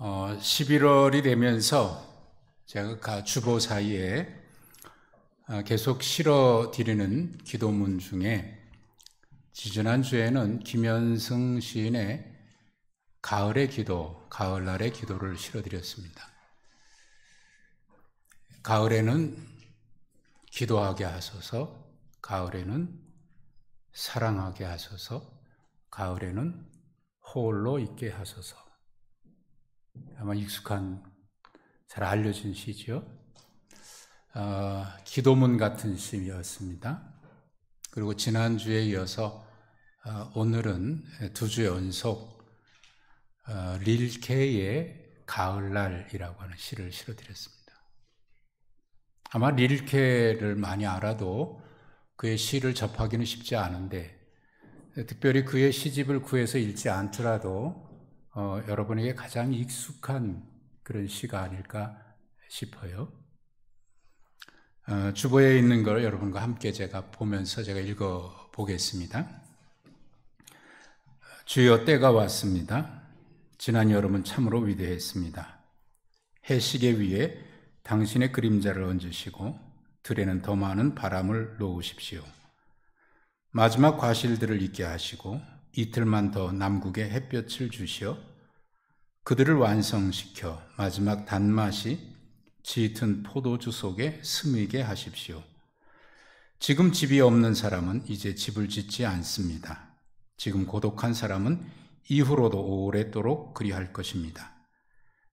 11월이 되면서 제가 주보 사이에 계속 실어드리는 기도문 중에 지지난주에는 김현승 시인의 가을의 기도, 가을날의 기도를 실어드렸습니다. 가을에는 기도하게 하소서, 가을에는 사랑하게 하소서, 가을에는 홀로 있게 하소서. 아마 익숙한, 잘 알려진 시죠. 기도문 같은 시였습니다. 그리고 지난주에 이어서 오늘은 두 주 연속 릴케의 가을날이라고 하는 시를 실어드렸습니다. 아마 릴케를 많이 알아도 그의 시를 접하기는 쉽지 않은데, 특별히 그의 시집을 구해서 읽지 않더라도 여러분에게 가장 익숙한 그런 시가 아닐까 싶어요. 주보에 있는 걸 여러분과 함께 제가 보면서 제가 읽어보겠습니다. 주여, 때가 왔습니다. 지난 여름은 참으로 위대했습니다. 해시계 위에 당신의 그림자를 얹으시고 들에는 더 많은 바람을 놓으십시오. 마지막 과실들을 있게 하시고 이틀만 더 남국에 햇볕을 주시어 그들을 완성시켜 마지막 단맛이 짙은 포도주 속에 스미게 하십시오. 지금 집이 없는 사람은 이제 집을 짓지 않습니다. 지금 고독한 사람은 이후로도 오래도록 그리할 것입니다.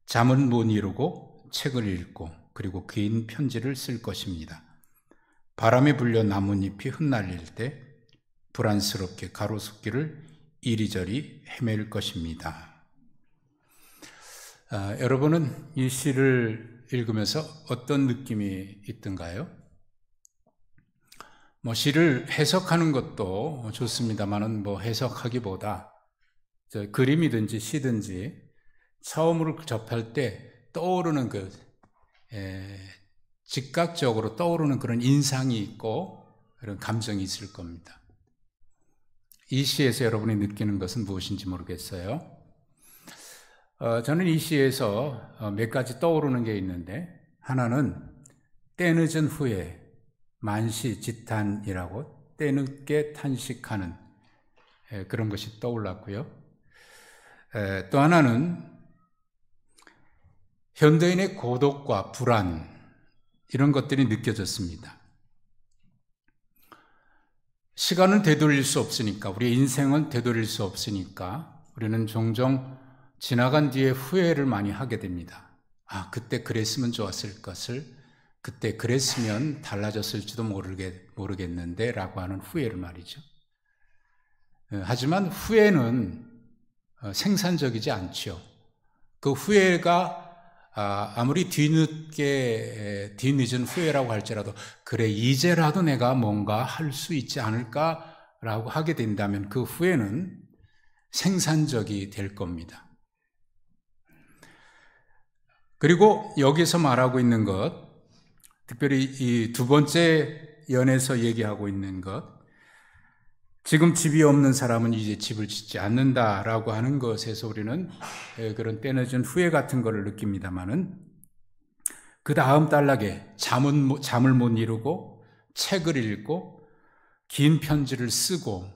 잠은 못 이루고 책을 읽고 그리고 긴 편지를 쓸 것입니다. 바람에 불려 나뭇잎이 흩날릴 때 불안스럽게 가로수길을 이리저리 헤맬 것입니다. 여러분은 이 시를 읽으면서 어떤 느낌이 있던가요? 시를 해석하는 것도 좋습니다만은 해석하기보다 그림이든지 시든지 처음으로 접할 때 떠오르는 즉각적으로 떠오르는 그런 인상이 있고 그런 감정이 있을 겁니다. 이 시에서 여러분이 느끼는 것은 무엇인지 모르겠어요. 저는 이 시에서 몇 가지 떠오르는 게 있는데, 하나는 때늦은 후에 만시지탄이라고 때늦게 탄식하는 그런 것이 떠올랐고요. 또 하나는 현대인의 고독과 불안, 이런 것들이 느껴졌습니다. 시간은 되돌릴 수 없으니까, 우리의 인생은 되돌릴 수 없으니까 우리는 종종 지나간 뒤에 후회를 많이 하게 됩니다. 그때 그랬으면 좋았을 것을, 그때 그랬으면 달라졌을지도 모르겠는데 라고 하는 후회를 말이죠. 하지만 후회는 생산적이지 않죠. 그 후회가 아무리 뒤늦은 후회라고 할지라도 그래, 이제라도 내가 뭔가 할 수 있지 않을까라고 하게 된다면 그 후회는 생산적이 될 겁니다. 그리고 여기서 말하고 있는 것, 특별히 이 두 번째 연에서 얘기하고 있는 것, 지금 집이 없는 사람은 이제 집을 짓지 않는다라고 하는 것에서 우리는 그런 때늦은 후회 같은 것을 느낍니다만은, 그 다음 단락에 잠을 못 이루고 책을 읽고 긴 편지를 쓰고,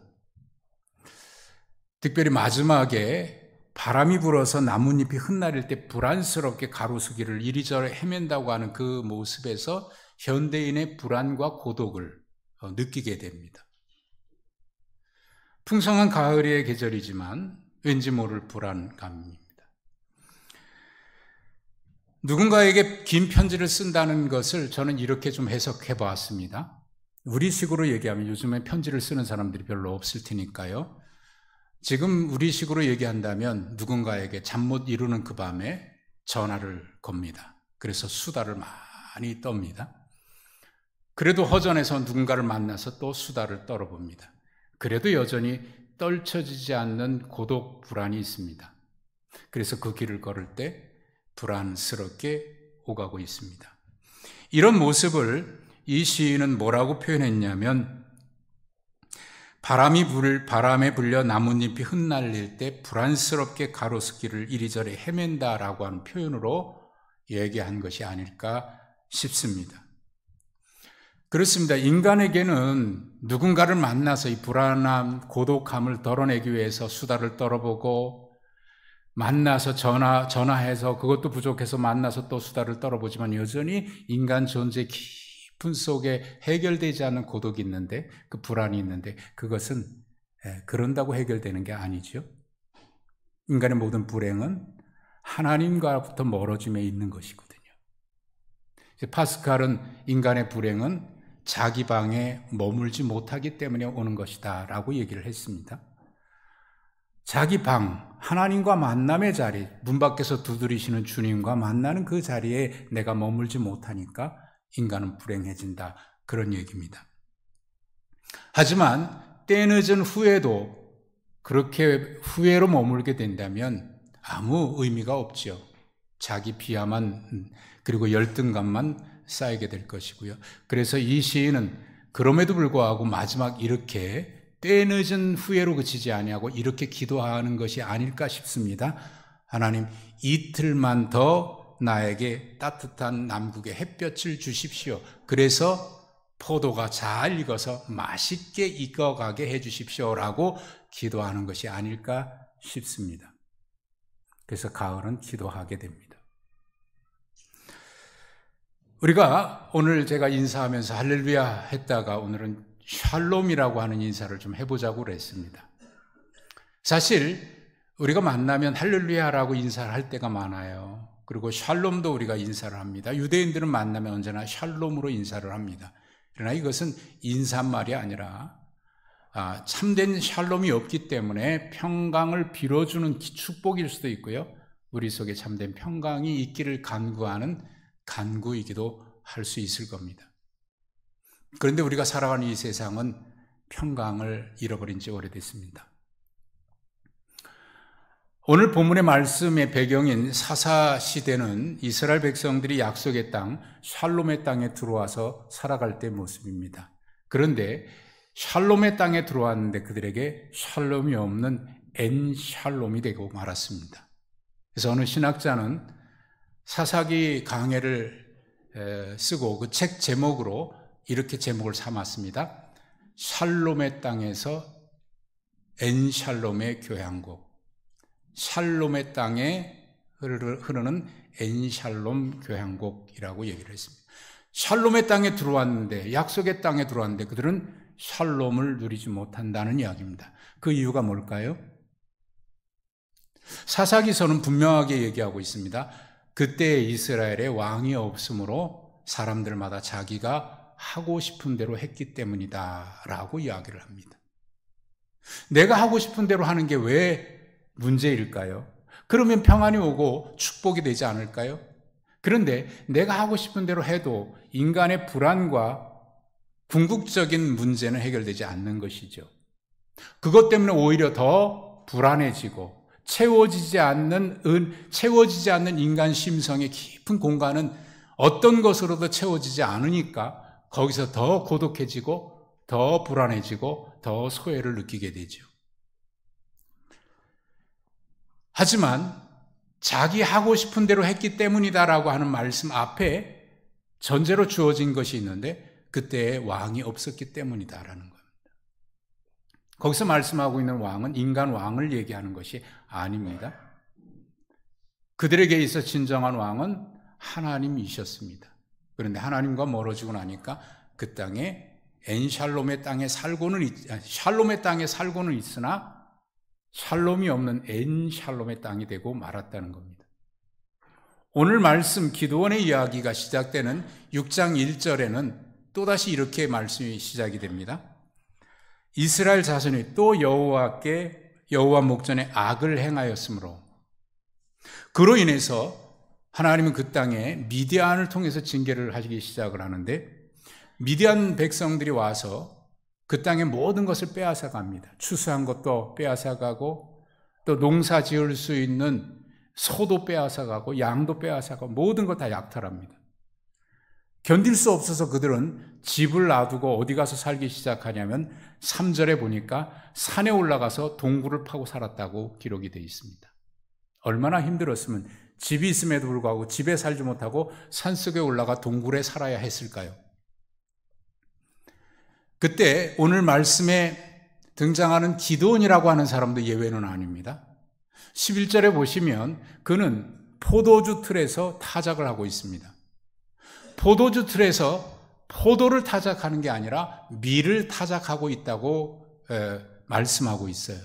특별히 마지막에 바람이 불어서 나뭇잎이 흩날릴 때 불안스럽게 가로수길을 이리저리 헤맨다고 하는 그 모습에서 현대인의 불안과 고독을 느끼게 됩니다. 풍성한 가을의 계절이지만 왠지 모를 불안감입니다. 누군가에게 긴 편지를 쓴다는 것을 저는 이렇게 좀 해석해 보았습니다. 우리식으로 얘기하면 요즘에 편지를 쓰는 사람들이 별로 없을 테니까요. 지금 우리식으로 얘기한다면 누군가에게 잠 못 이루는 그 밤에 전화를 겁니다. 그래서 수다를 많이 떱니다. 그래도 허전해서 누군가를 만나서 또 수다를 떨어봅니다. 그래도 여전히 떨쳐지지 않는 고독, 불안이 있습니다. 그래서 그 길을 걸을 때 불안스럽게 오가고 있습니다. 이런 모습을 이 시인은 뭐라고 표현했냐면, 바람에 불려 나뭇잎이 흩날릴 때 불안스럽게 가로수길을 이리저리 헤맨다라고 하는 표현으로 얘기한 것이 아닐까 싶습니다. 그렇습니다. 인간에게는 누군가를 만나서 이 불안함, 고독함을 덜어내기 위해서 수다를 떨어보고, 만나서 전화해서 그것도 부족해서 만나서 또 수다를 떨어보지만 여전히 인간 존재 깊은 속에 해결되지 않는 고독이 있는데, 그 불안이 있는데, 그것은 그런다고 해결되는 게 아니죠. 인간의 모든 불행은 하나님과부터 멀어짐에 있는 것이거든요. 파스칼은 인간의 불행은 자기 방에 머물지 못하기 때문에 오는 것이다 라고 얘기를 했습니다. 자기 방, 하나님과 만남의 자리, 문 밖에서 두드리시는 주님과 만나는 그 자리에 내가 머물지 못하니까 인간은 불행해진다, 그런 얘기입니다. 하지만 때늦은 후에도 그렇게 후회로 머물게 된다면 아무 의미가 없죠. 자기 비하만, 그리고 열등감만 쌓이게 될 것이고요. 그래서 이 시인은 그럼에도 불구하고 마지막 이렇게 때늦은 후회로 그치지 아니하고 이렇게 기도하는 것이 아닐까 싶습니다. 하나님, 이틀만 더 나에게 따뜻한 남극의 햇볕을 주십시오. 그래서 포도가 잘 익어서 맛있게 익어가게 해주십시오라고 기도하는 것이 아닐까 싶습니다. 그래서 가을은 기도하게 됩니다. 우리가 오늘 제가 인사하면서 할렐루야 했다가 오늘은 샬롬이라고 하는 인사를 좀 해보자고 그랬습니다. 사실 우리가 만나면 할렐루야라고 인사를 할 때가 많아요. 그리고 샬롬도 우리가 인사를 합니다. 유대인들은 만나면 언제나 샬롬으로 인사를 합니다. 그러나 이것은 인사말이 아니라 참된 샬롬이 없기 때문에 평강을 빌어주는 축복일 수도 있고요. 우리 속에 참된 평강이 있기를 간구하는 간구이기도 할 수 있을 겁니다. 그런데 우리가 살아가는 이 세상은 평강을 잃어버린 지 오래됐습니다. 오늘 본문의 말씀의 배경인 사사 시대는 이스라엘 백성들이 약속의 땅, 샬롬의 땅에 들어와서 살아갈 때 모습입니다. 그런데 샬롬의 땅에 들어왔는데 그들에게 샬롬이 없는 엔샬롬이 되고 말았습니다. 그래서 어느 신학자는 사사기 강해를 쓰고 그 책 제목으로 이렇게 제목을 삼았습니다. 샬롬의 땅에서 엔샬롬의 교향곡. 샬롬의 땅에 흐르는 엔샬롬 교향곡이라고 얘기를 했습니다. 샬롬의 땅에 들어왔는데, 약속의 땅에 들어왔는데 그들은 샬롬을 누리지 못한다는 이야기입니다. 그 이유가 뭘까요? 사사기서는 분명하게 얘기하고 있습니다. 그때 이스라엘에 왕이 없으므로 사람들마다 자기가 하고 싶은 대로 했기 때문이다 라고 이야기를 합니다. 내가 하고 싶은 대로 하는 게 왜 문제일까요? 그러면 평안이 오고 축복이 되지 않을까요? 그런데 내가 하고 싶은 대로 해도 인간의 불안과 궁극적인 문제는 해결되지 않는 것이죠. 그것 때문에 오히려 더 불안해지고 채워지지 않는 인간 심성의 깊은 공간은 어떤 것으로도 채워지지 않으니까 거기서 더 고독해지고 더 불안해지고 더 소외를 느끼게 되죠. 하지만 자기 하고 싶은 대로 했기 때문이다라고 하는 말씀 앞에 전제로 주어진 것이 있는데 그때의 왕이 없었기 때문이다라는 겁니다. 거기서 말씀하고 있는 왕은 인간 왕을 얘기하는 것이 아닙니다. 그들에게 있어 진정한 왕은 하나님이셨습니다. 그런데 하나님과 멀어지고 나니까 그 땅에 샬롬의 땅에 살고는 있으나 샬롬이 없는 엔샬롬의 땅이 되고 말았다는 겁니다. 오늘 말씀 기드온의 이야기가 시작되는 6장 1절에는 또다시 이렇게 말씀이 시작이 됩니다. 이스라엘 자손이 또 여호와 목전에 악을 행하였으므로 그로 인해서 하나님은 그 땅에 미디안을 통해서 징계를 하시기 시작을 하는데 미디안 백성들이 와서 그 땅의 모든 것을 빼앗아 갑니다. 추수한 것도 빼앗아 가고 또 농사 지을 수 있는 소도 빼앗아 가고 양도 빼앗아 가고 모든 것 다 약탈합니다. 견딜 수 없어서 그들은 집을 놔두고 어디 가서 살기 시작하냐면 3절에 보니까 산에 올라가서 동굴을 파고 살았다고 기록이 되어 있습니다. 얼마나 힘들었으면 집이 있음에도 불구하고 집에 살지 못하고 산속에 올라가 동굴에 살아야 했을까요? 그때 오늘 말씀에 등장하는 기드온이라고 하는 사람도 예외는 아닙니다. 11절에 보시면 그는 포도주 틀에서 타작을 하고 있습니다. 포도주 틀에서 포도를 타작하는 게 아니라 밀을 타작하고 있다고 말씀하고 있어요.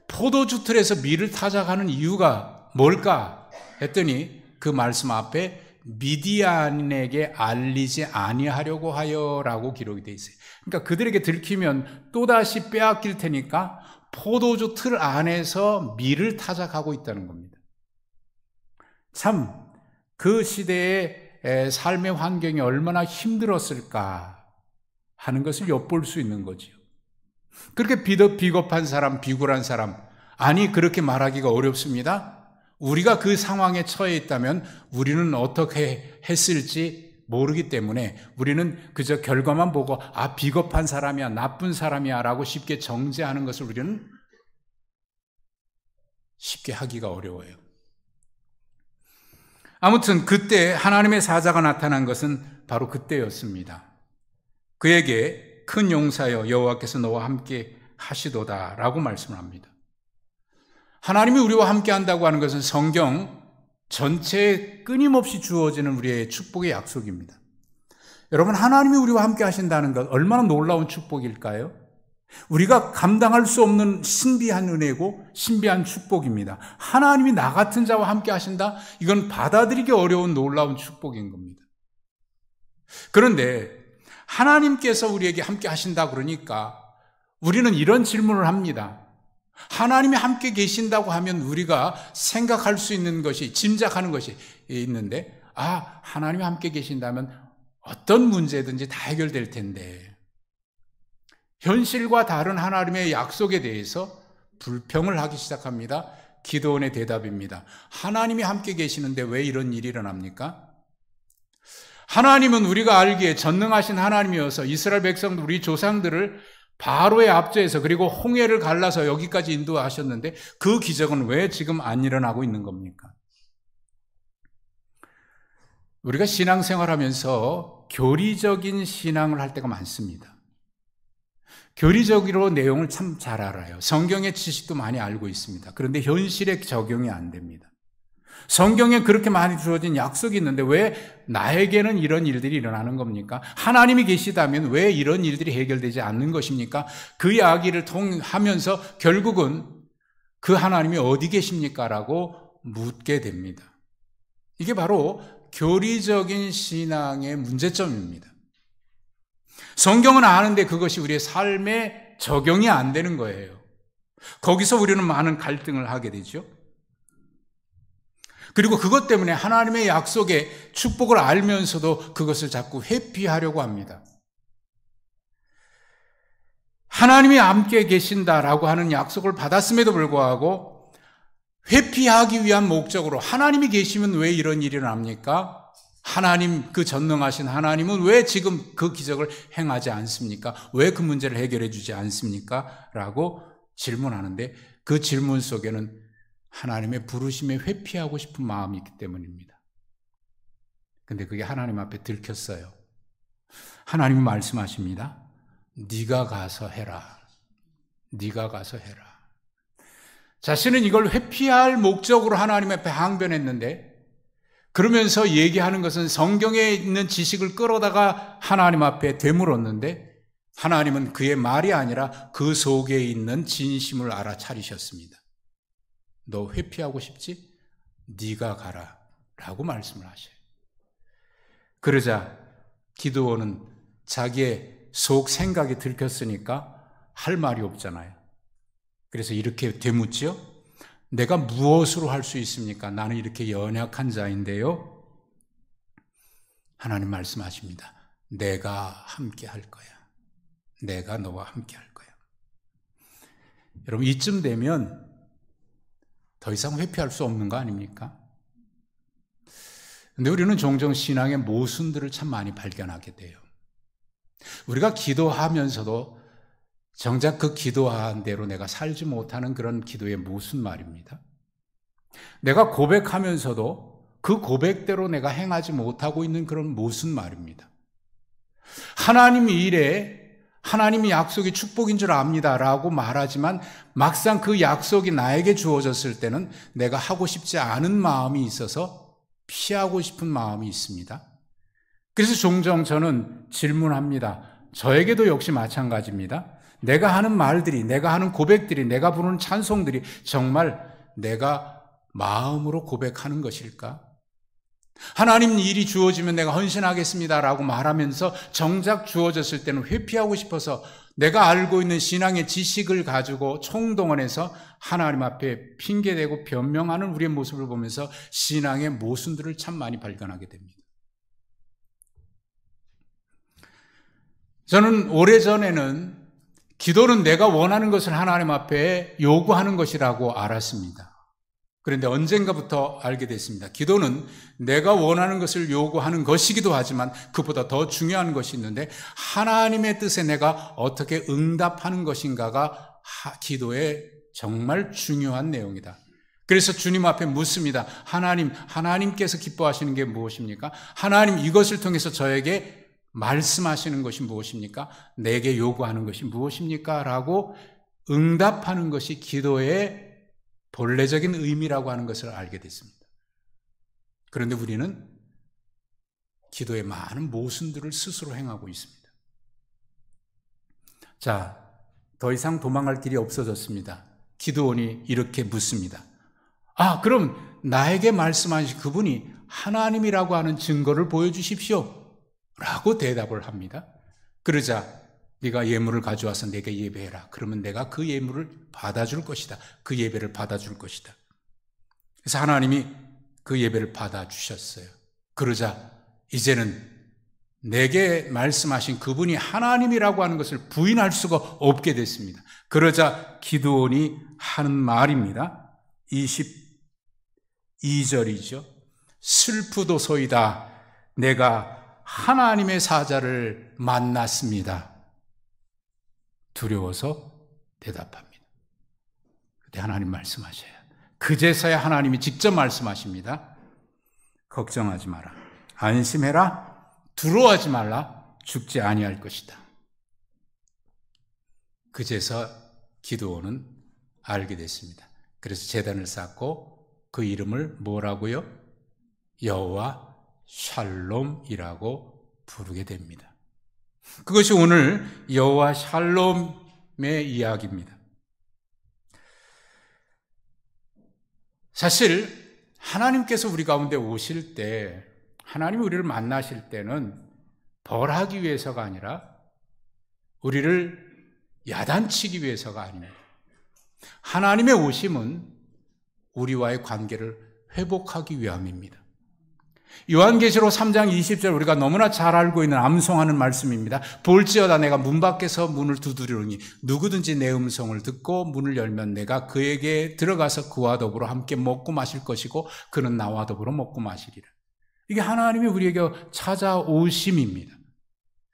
포도주 틀에서 밀을 타작하는 이유가 뭘까 했더니 그 말씀 앞에 미디안에게 알리지 아니하려고 하여라고 기록이 되어 있어요. 그러니까 그들에게 들키면 또다시 빼앗길 테니까 포도주 틀 안에서 밀을 타작하고 있다는 겁니다. 참 그 시대의 삶의 환경이 얼마나 힘들었을까 하는 것을 엿볼 수 있는 거지요. 그렇게 비겁한 사람, 비굴한 사람, 아니 그렇게 말하기가 어렵습니다. 우리가 그 상황에 처해 있다면 우리는 어떻게 했을지 모르기 때문에 우리는 그저 결과만 보고 비겁한 사람이야, 나쁜 사람이야 라고 쉽게 정죄하는 것을 우리는 쉽게 하기가 어려워요. 아무튼 그때 하나님의 사자가 나타난 것은 바로 그때였습니다. 그에게 큰 용사여 여호와께서 너와 함께 하시도다 라고 말씀을 합니다. 하나님이 우리와 함께 한다고 하는 것은 성경 전체에 끊임없이 주어지는 우리의 축복의 약속입니다. 여러분, 하나님이 우리와 함께 하신다는 것 얼마나 놀라운 축복일까요? 우리가 감당할 수 없는 신비한 은혜고 신비한 축복입니다. 하나님이 나 같은 자와 함께 하신다? 이건 받아들이기 어려운 놀라운 축복인 겁니다. 그런데 하나님께서 우리에게 함께 하신다 그러니까 우리는 이런 질문을 합니다. 하나님이 함께 계신다고 하면 우리가 생각할 수 있는 것이, 짐작하는 것이 있는데, 하나님이 함께 계신다면 어떤 문제든지 다 해결될 텐데, 현실과 다른 하나님의 약속에 대해서 불평을 하기 시작합니다. 기드온의 대답입니다. 하나님이 함께 계시는데 왜 이런 일이 일어납니까? 하나님은 우리가 알기에 전능하신 하나님이어서 이스라엘 백성들, 우리 조상들을 바로의 압제에서 그리고 홍해를 갈라서 여기까지 인도하셨는데 그 기적은 왜 지금 안 일어나고 있는 겁니까? 우리가 신앙생활하면서 교리적인 신앙을 할 때가 많습니다. 교리적으로 내용을 참 잘 알아요. 성경의 지식도 많이 알고 있습니다. 그런데 현실에 적용이 안 됩니다. 성경에 그렇게 많이 주어진 약속이 있는데 왜 나에게는 이런 일들이 일어나는 겁니까? 하나님이 계시다면 왜 이런 일들이 해결되지 않는 것입니까? 그 이야기를 통하면서 결국은 그 하나님이 어디 계십니까? 라고 묻게 됩니다. 이게 바로 교리적인 신앙의 문제점입니다. 성경은 아는데 그것이 우리의 삶에 적용이 안 되는 거예요. 거기서 우리는 많은 갈등을 하게 되죠. 그리고 그것 때문에 하나님의 약속의 축복을 알면서도 그것을 자꾸 회피하려고 합니다. 하나님이 함께 계신다라고 하는 약속을 받았음에도 불구하고 회피하기 위한 목적으로 하나님이 계시면 왜 이런 일이 일어납니까? 하나님, 그 전능하신 하나님은 왜 지금 그 기적을 행하지 않습니까? 왜 그 문제를 해결해 주지 않습니까? 라고 질문하는데 그 질문 속에는 하나님의 부르심에 회피하고 싶은 마음이 있기 때문입니다. 근데 그게 하나님 앞에 들켰어요. 하나님이 말씀하십니다. 네가 가서 해라. 네가 가서 해라. 자신은 이걸 회피할 목적으로 하나님 앞에 항변했는데 그러면서 얘기하는 것은 성경에 있는 지식을 끌어다가 하나님 앞에 되물었는데 하나님은 그의 말이 아니라 그 속에 있는 진심을 알아차리셨습니다. 너 회피하고 싶지? 네가 가라 라고 말씀을 하셔요. 그러자 기드온은 자기의 속 생각이 들켰으니까 할 말이 없잖아요. 그래서 이렇게 되묻지요. 내가 무엇으로 할 수 있습니까? 나는 이렇게 연약한 자인데요. 하나님 말씀하십니다. 내가 함께 할 거야. 내가 너와 함께 할 거야. 여러분, 이쯤 되면 더 이상 회피할 수 없는 거 아닙니까? 근데 우리는 종종 신앙의 모순들을 참 많이 발견하게 돼요. 우리가 기도하면서도 정작 그 기도한 대로 내가 살지 못하는 그런 기도의 모순 말입니다. 내가 고백하면서도 그 고백대로 내가 행하지 못하고 있는 그런 모순 말입니다. 하나님이 이래 하나님이 약속이 축복인 줄 압니다 라고 말하지만 막상 그 약속이 나에게 주어졌을 때는 내가 하고 싶지 않은 마음이 있어서 피하고 싶은 마음이 있습니다. 그래서 종종 저는 질문합니다. 저에게도 역시 마찬가지입니다. 내가 하는 말들이, 내가 하는 고백들이, 내가 부르는 찬송들이 정말 내가 마음으로 고백하는 것일까? 하나님 일이 주어지면 내가 헌신하겠습니다라고 말하면서 정작 주어졌을 때는 회피하고 싶어서 내가 알고 있는 신앙의 지식을 가지고 총동원해서 하나님 앞에 핑계대고 변명하는 우리의 모습을 보면서 신앙의 모순들을 참 많이 발견하게 됩니다. 저는 오래전에는 기도는 내가 원하는 것을 하나님 앞에 요구하는 것이라고 알았습니다. 그런데 언젠가부터 알게 됐습니다. 기도는 내가 원하는 것을 요구하는 것이기도 하지만 그보다 더 중요한 것이 있는데 하나님의 뜻에 내가 어떻게 응답하는 것인가가 기도의 정말 중요한 내용이다. 그래서 주님 앞에 묻습니다. 하나님께서 기뻐하시는 게 무엇입니까? 하나님 이것을 통해서 저에게 말씀하시는 것이 무엇입니까? 내게 요구하는 것이 무엇입니까? 라고 응답하는 것이 기도의 본래적인 의미라고 하는 것을 알게 됐습니다. 그런데 우리는 기도의 많은 모순들을 스스로 행하고 있습니다. 자, 더 이상 도망갈 길이 없어졌습니다. 기드온이 이렇게 묻습니다. 그럼 나에게 말씀하신 그분이 하나님이라고 하는 증거를 보여주십시오. 라고 대답을 합니다. 그러자 네가 예물을 가져와서 내게 예배해라. 그러면 내가 그 예물을 받아줄 것이다. 그 예배를 받아줄 것이다. 그래서 하나님이 그 예배를 받아주셨어요. 그러자 이제는 내게 말씀하신 그분이 하나님이라고 하는 것을 부인할 수가 없게 됐습니다. 그러자 기드온이 하는 말입니다. 22절이죠. 슬프도소이다. 내가 하나님의 사자를 만났습니다. 두려워서 대답합니다. 그때 하나님 말씀하셔요. 그제서야 하나님이 직접 말씀하십니다. 걱정하지 마라. 안심해라. 두려워하지 말라. 죽지 아니할 것이다. 그제서 기드온은 알게 됐습니다. 그래서 제단을 쌓고 그 이름을 뭐라고요? 여호와 샬롬이라고 부르게 됩니다. 그것이 오늘 여호와 샬롬의 이야기입니다. 사실 하나님께서 우리 가운데 오실 때, 하나님이 우리를 만나실 때는 벌하기 위해서가 아니라 우리를 야단치기 위해서가 아닙니다. 하나님의 오심은 우리와의 관계를 회복하기 위함입니다. 요한계시록 3장 20절 우리가 너무나 잘 알고 있는 암송하는 말씀입니다. 볼지어다 내가 문 밖에서 문을 두드리노니 누구든지 내 음성을 듣고 문을 열면 내가 그에게 들어가서 그와 더불어 함께 먹고 마실 것이고 그는 나와 더불어 먹고 마시리라. 이게 하나님이 우리에게 찾아오심입니다.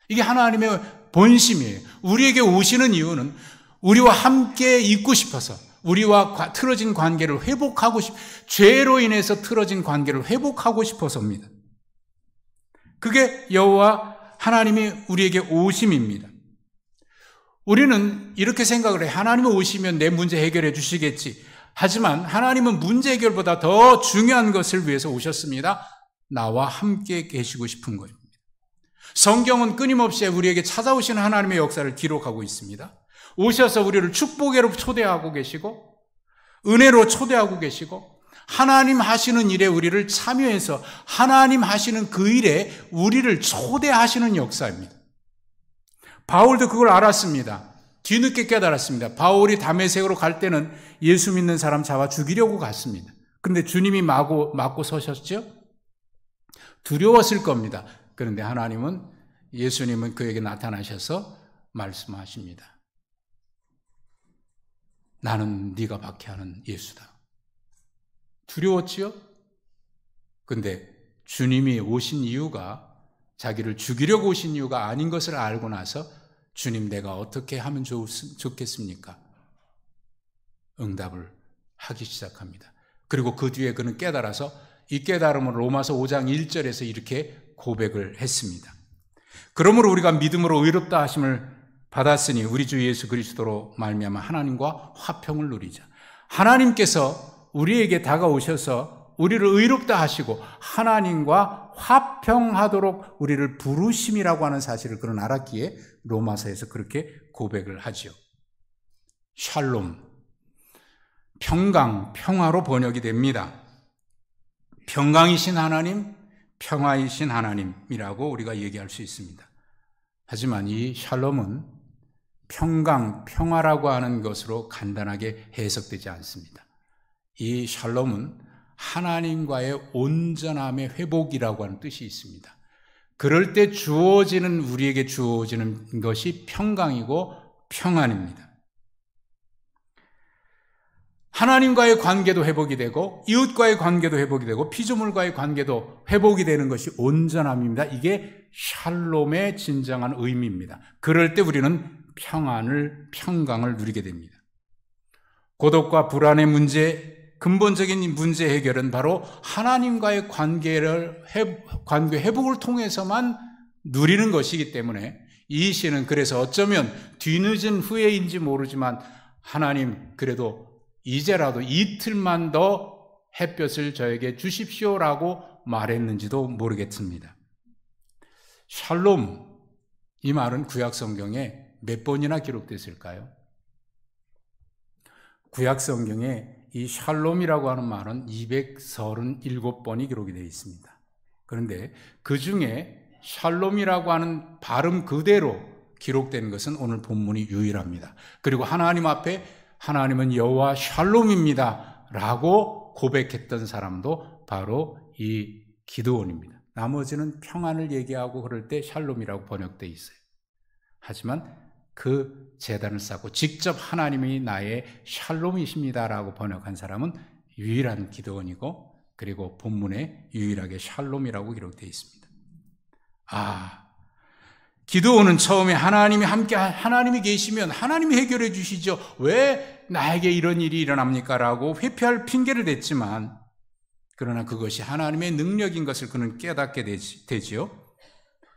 이게 하나님의 본심이에요. 우리에게 오시는 이유는 우리와 함께 있고 싶어서, 우리와 틀어진 관계를 회복하고 죄로 인해서 틀어진 관계를 회복하고 싶어서입니다. 그게 여호와 하나님이 우리에게 오심입니다. 우리는 이렇게 생각을 해요. 하나님이 오시면 내 문제 해결해 주시겠지. 하지만 하나님은 문제 해결보다 더 중요한 것을 위해서 오셨습니다. 나와 함께 계시고 싶은 거입니다. 성경은 끊임없이 우리에게 찾아오시는 하나님의 역사를 기록하고 있습니다. 오셔서 우리를 축복으로 초대하고 계시고 은혜로 초대하고 계시고 하나님 하시는 일에 우리를 참여해서 하나님 하시는 그 일에 우리를 초대하시는 역사입니다. 바울도 그걸 알았습니다. 뒤늦게 깨달았습니다. 바울이 다메섹으로 갈 때는 예수 믿는 사람 잡아 죽이려고 갔습니다. 그런데 주님이 막고 서셨죠? 두려웠을 겁니다. 그런데 예수님은 그에게 나타나셔서 말씀하십니다. 나는 네가 박해하는 예수다. 두려웠지요? 근데 주님이 오신 이유가 자기를 죽이려고 오신 이유가 아닌 것을 알고 나서 주님 내가 어떻게 하면 좋겠습니까? 응답을 하기 시작합니다. 그리고 그 뒤에 그는 깨달아서 이 깨달음을 로마서 5장 1절에서 이렇게 고백을 했습니다. 그러므로 우리가 믿음으로 의롭다 하심을 받았으니 우리 주 예수 그리스도로 말미암아 하나님과 화평을 누리자. 하나님께서 우리에게 다가오셔서 우리를 의롭다 하시고 하나님과 화평하도록 우리를 부르심이라고 하는 사실을 그는 알았기에 로마서에서 그렇게 고백을 하죠. 샬롬, 평강, 평화로 번역이 됩니다. 평강이신 하나님, 평화이신 하나님이라고 우리가 얘기할 수 있습니다. 하지만 이 샬롬은 평강, 평화라고 하는 것으로 간단하게 해석되지 않습니다. 이 샬롬은 하나님과의 온전함의 회복이라고 하는 뜻이 있습니다. 그럴 때 우리에게 주어지는 것이 평강이고 평안입니다. 하나님과의 관계도 회복이 되고 이웃과의 관계도 회복이 되고 피조물과의 관계도 회복이 되는 것이 온전함입니다. 이게 샬롬의 진정한 의미입니다. 그럴 때 우리는 평강을 누리게 됩니다. 고독과 불안의 문제, 근본적인 문제 해결은 바로 하나님과의 관계 회복을 통해서만 누리는 것이기 때문에 이 시는 그래서 어쩌면 뒤늦은 후회인지 모르지만 하나님 그래도 이제라도 이틀만 더 햇볕을 저에게 주십시오라고 말했는지도 모르겠습니다. 샬롬, 이 말은 구약 성경에 몇 번이나 기록됐을까요? 구약 성경에 이 샬롬이라고 하는 말은 237번이 기록이 되어 있습니다. 그런데 그 중에 샬롬이라고 하는 발음 그대로 기록된 것은 오늘 본문이 유일합니다. 그리고 하나님 앞에 하나님은 여호와 샬롬입니다 라고 고백했던 사람도 바로 이 기드온입니다. 나머지는 평안을 얘기하고 그럴 때 샬롬이라고 번역되어 있어요. 하지만 그 제단을 쌓고 직접 하나님이 나의 샬롬이십니다라고 번역한 사람은 유일한 기드온이고 그리고 본문에 유일하게 샬롬이라고 기록되어 있습니다. 기드온은 처음에 하나님이 계시면 하나님이 해결해 주시죠. 왜 나에게 이런 일이 일어납니까? 라고 회피할 핑계를 댔지만 그러나 그것이 하나님의 능력인 것을 그는 깨닫게 되지요.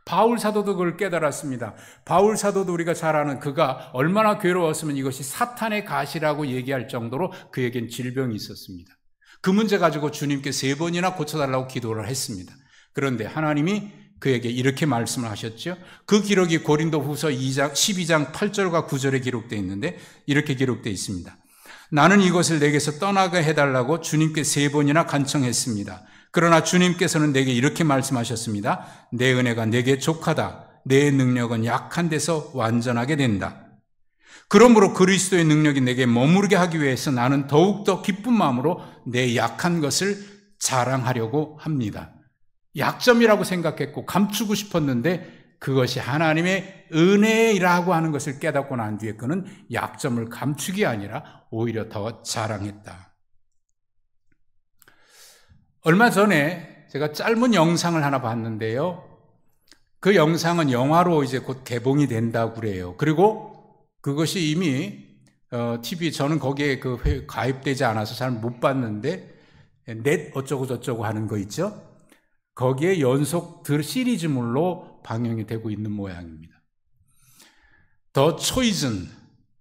바울 사도도 그걸 깨달았습니다. 바울 사도도 우리가 잘 아는 그가 얼마나 괴로웠으면 이것이 사탄의 가시라고 얘기할 정도로 그에겐 질병이 있었습니다. 그 문제 가지고 주님께 3번이나 고쳐달라고 기도를 했습니다. 그런데 하나님이 그에게 이렇게 말씀을 하셨죠. 그 기록이 고린도후서 12장 8절과 9절에 기록되어 있는데 이렇게 기록되어 있습니다. 나는 이것을 내게서 떠나게 해달라고 주님께 3번이나 간청했습니다. 그러나 주님께서는 내게 이렇게 말씀하셨습니다. 내 은혜가 내게 족하다. 내 능력은 약한 데서 완전하게 된다. 그러므로 그리스도의 능력이 내게 머무르게 하기 위해서 나는 더욱더 기쁜 마음으로 내 약한 것을 자랑하려고 합니다. 약점이라고 생각했고 감추고 싶었는데 그것이 하나님의 은혜라고 하는 것을 깨닫고 난 뒤에 그는 약점을 감추기 아니라 오히려 더 자랑했다. 얼마 전에 제가 짧은 영상을 하나 봤는데요. 그 영상은 영화로 이제 곧 개봉이 된다고 그래요. 그리고 그것이 이미 TV 저는 거기에 가입되지 않아서 잘 못 봤는데 넷 어쩌고 저쩌고 하는 거 있죠. 거기에 연속 시리즈물로 방영이 되고 있는 모양입니다. 더 초이즌,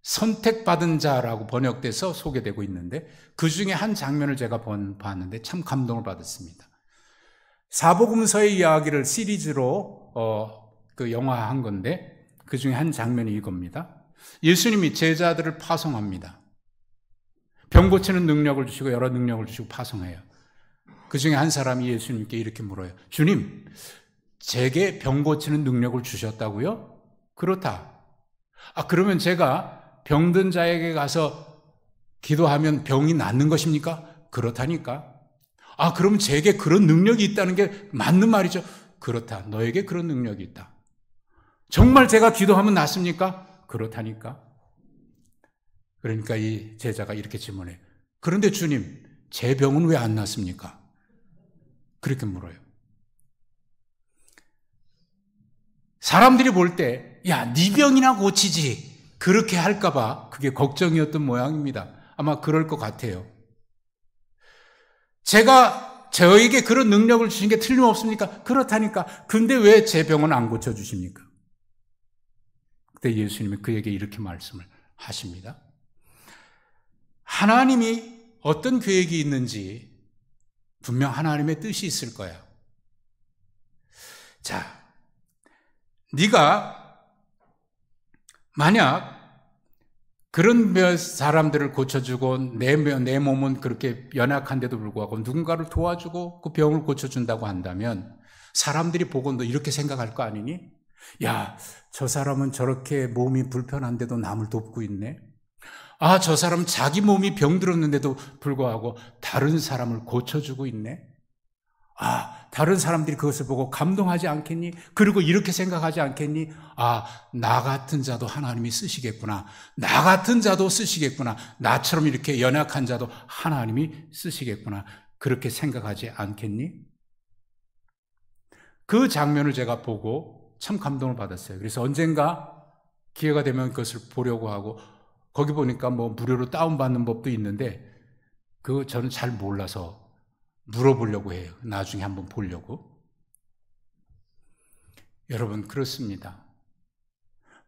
선택받은 자라고 번역돼서 소개되고 있는데 그 중에 한 장면을 제가 봤는데 참 감동을 받았습니다. 사복음서의 이야기를 시리즈로 영화한 건데 그 중에 한 장면이 이겁니다. 예수님이 제자들을 파송합니다. 병 고치는 능력을 주시고 여러 능력을 주시고 파송해요. 그 중에 한 사람이 예수님께 이렇게 물어요. 주님, 제게 병 고치는 능력을 주셨다고요? 그렇다. 그러면 제가 병든 자에게 가서 기도하면 병이 낫는 것입니까? 그렇다니까. 그럼 제게 그런 능력이 있다는 게 맞는 말이죠? 그렇다. 너에게 그런 능력이 있다. 정말 제가 기도하면 낫습니까? 그렇다니까. 그러니까 이 제자가 이렇게 질문해요. 그런데 주님, 제 병은 왜 안 낫습니까? 그렇게 물어요. 사람들이 볼 때, 야, 네 병이나 고치지. 그렇게 할까봐 그게 걱정이었던 모양입니다. 아마 그럴 것 같아요. 제가 저에게 그런 능력을 주신 게 틀림없습니까? 그렇다니까. 근데 왜 제 병은 안 고쳐주십니까? 그때 예수님이 그에게 이렇게 말씀을 하십니다. 하나님이 어떤 계획이 있는지 분명 하나님의 뜻이 있을 거야. 자, 네가 만약 그런 사람들을 고쳐주고 내 몸은 그렇게 연약한데도 불구하고 누군가를 도와주고 그 병을 고쳐준다고 한다면 사람들이 보고 너 이렇게 생각할 거 아니니? 야, 저 사람은 저렇게 몸이 불편한데도 남을 돕고 있네. 아, 저 사람 자기 몸이 병들었는데도 불구하고 다른 사람을 고쳐주고 있네. 아, 다른 사람들이 그것을 보고 감동하지 않겠니? 그리고 이렇게 생각하지 않겠니? 아, 나 같은 자도 하나님이 쓰시겠구나. 나 같은 자도 쓰시겠구나. 나처럼 이렇게 연약한 자도 하나님이 쓰시겠구나. 그렇게 생각하지 않겠니? 그 장면을 제가 보고 참 감동을 받았어요. 그래서 언젠가 기회가 되면 그것을 보려고 하고 거기 보니까 뭐 무료로 다운받는 법도 있는데 그거 저는 잘 몰라서 물어보려고 해요. 나중에 한번 보려고. 여러분, 그렇습니다.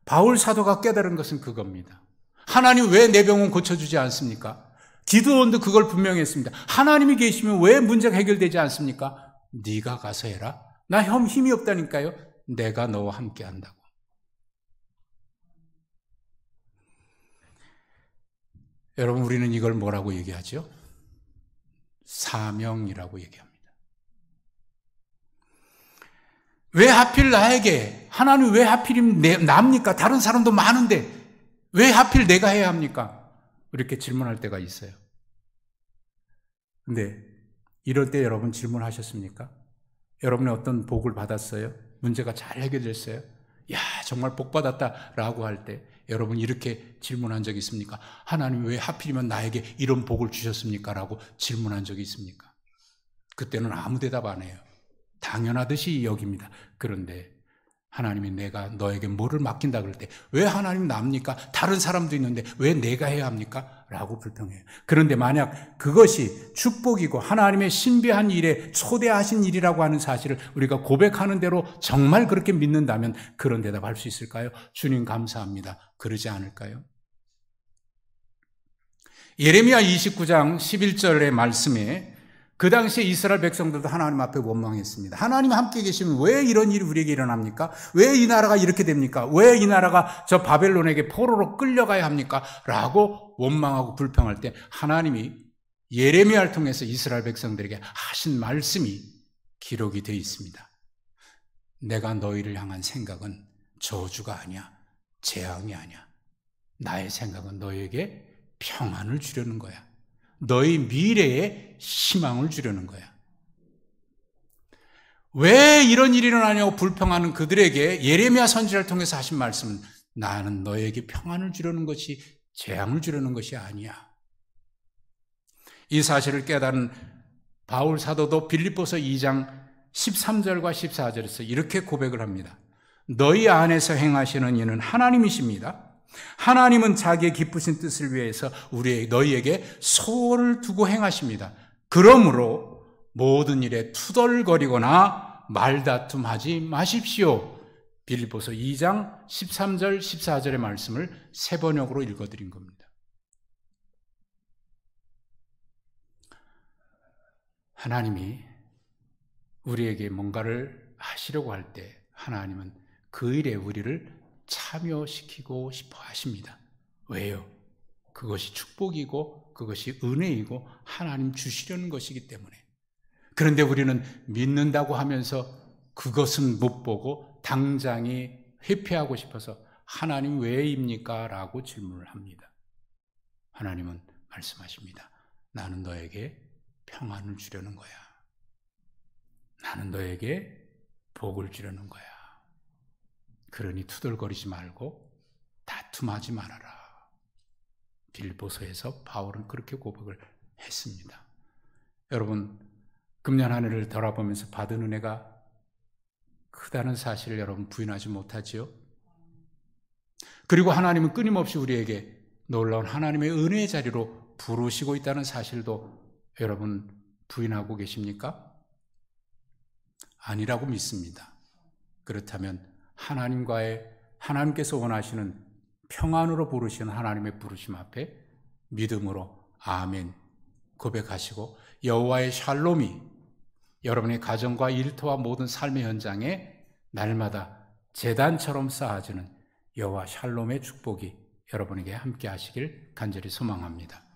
바울 사도가 깨달은 것은 그겁니다. 하나님 왜 내 병은 고쳐주지 않습니까? 기드온도 그걸 분명히 했습니다. 하나님이 계시면 왜 문제가 해결되지 않습니까? 네가 가서 해라. 나 힘이 없다니까요. 내가 너와 함께 한다고. 여러분, 우리는 이걸 뭐라고 얘기하죠? 사명이라고 얘기합니다. 왜 하필 나에게, 하나님 왜 하필이면 납니까? 다른 사람도 많은데 왜 하필 내가 해야 합니까? 이렇게 질문할 때가 있어요. 근데 이럴 때 여러분 질문하셨습니까? 여러분의 어떤 복을 받았어요? 문제가 잘 해결됐어요? 야, 정말 복 받았다라고 할 때 여러분 이렇게 질문한 적이 있습니까? 하나님 왜 하필이면 나에게 이런 복을 주셨습니까? 라고 질문한 적이 있습니까? 그때는 아무 대답 안 해요. 당연하듯이 여깁니다. 그런데 하나님이 내가 너에게 뭐를 맡긴다 그럴 때 왜 하나님 납니까? 다른 사람도 있는데 왜 내가 해야 합니까? 라고 불평해요. 그런데 만약 그것이 축복이고 하나님의 신비한 일에 초대하신 일이라고 하는 사실을 우리가 고백하는 대로 정말 그렇게 믿는다면 그런 대답할 수 있을까요? 주님 감사합니다. 그러지 않을까요? 예레미야 29장 11절의 말씀에 그 당시에 이스라엘 백성들도 하나님 앞에 원망했습니다. 하나님 함께 계시면 왜 이런 일이 우리에게 일어납니까? 왜 이 나라가 이렇게 됩니까? 왜 이 나라가 저 바벨론에게 포로로 끌려가야 합니까? 라고 원망하고 불평할 때 하나님이 예레미야를 통해서 이스라엘 백성들에게 하신 말씀이 기록이 되어 있습니다. 내가 너희를 향한 생각은 저주가 아니야. 재앙이 아니야. 나의 생각은 너희에게 평안을 주려는 거야. 너희 미래에 희망을 주려는 거야. 왜 이런 일이 일어나냐고 불평하는 그들에게 예레미야 선지자를 통해서 하신 말씀은 나는 너에게 평안을 주려는 것이 재앙을 주려는 것이 아니야. 이 사실을 깨달은 바울 사도도 빌립보서 2장 13절과 14절에서 이렇게 고백을 합니다. 너희 안에서 행하시는 이는 하나님이십니다. 하나님은 자기의 기쁘신 뜻을 위해서 너희에게 소원을 두고 행하십니다. 그러므로 모든 일에 투덜거리거나 말다툼하지 마십시오. 빌립보서 2장 13절 14절의 말씀을 세 번역으로 읽어드린 겁니다. 하나님이 우리에게 뭔가를 하시려고 할 때 하나님은 그 일에 우리를 참여시키고 싶어 하십니다. 왜요? 그것이 축복이고 그것이 은혜이고 하나님 주시려는 것이기 때문에. 그런데 우리는 믿는다고 하면서 그것은 못 보고 당장이 회피하고 싶어서 하나님 왜입니까? 라고 질문을 합니다. 하나님은 말씀하십니다. 나는 너에게 평안을 주려는 거야. 나는 너에게 복을 주려는 거야. 그러니 투덜거리지 말고 다툼하지 말아라. 빌립보서에서 바울은 그렇게 고백을 했습니다. 여러분, 금년 한 해를 돌아보면서 받은 은혜가 크다는 사실을 여러분 부인하지 못하지요? 그리고 하나님은 끊임없이 우리에게 놀라운 하나님의 은혜의 자리로 부르시고 있다는 사실도 여러분 부인하고 계십니까? 아니라고 믿습니다. 그렇다면 하나님께서 원하시는 평안으로 부르시는 하나님의 부르심 앞에 믿음으로 아멘 고백하시고 여호와의 샬롬이 여러분의 가정과 일터와 모든 삶의 현장에 날마다 제단처럼 쌓아지는 여호와 샬롬의 축복이 여러분에게 함께 하시길 간절히 소망합니다.